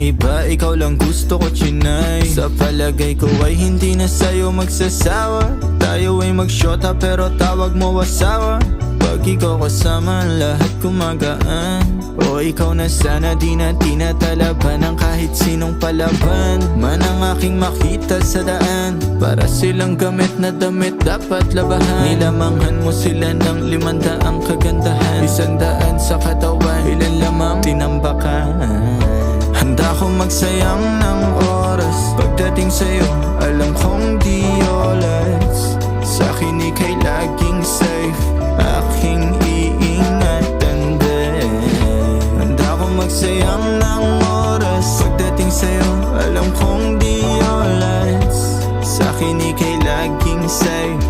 Iba, ikaw lang gusto ko, chinay. Sa palagay ko ay hindi na sa'yo magsasawa. Tayo ay magsyota pero tawag mo asawa. Pag ikaw kasama, lahat kumagaan. O ikaw na sana, di na tinatalaban ng kahit sinong palaban man ang aking makita sa daan. Para silang gamit na damit dapat labahan. Nilamanghan mo sila ng 500 kagandahan. 100 sa katawan, ilan lamang tinambakan. Handa ko magsayang ng oras. Pagdating sa'yo, alam kong di oras. Sa'kin ika'y laging safe, aking iingatan din. Handa ko magsayang ng oras. Pagdating sa'yo, alam kong di oras. Sa'kin ika'y laging safe,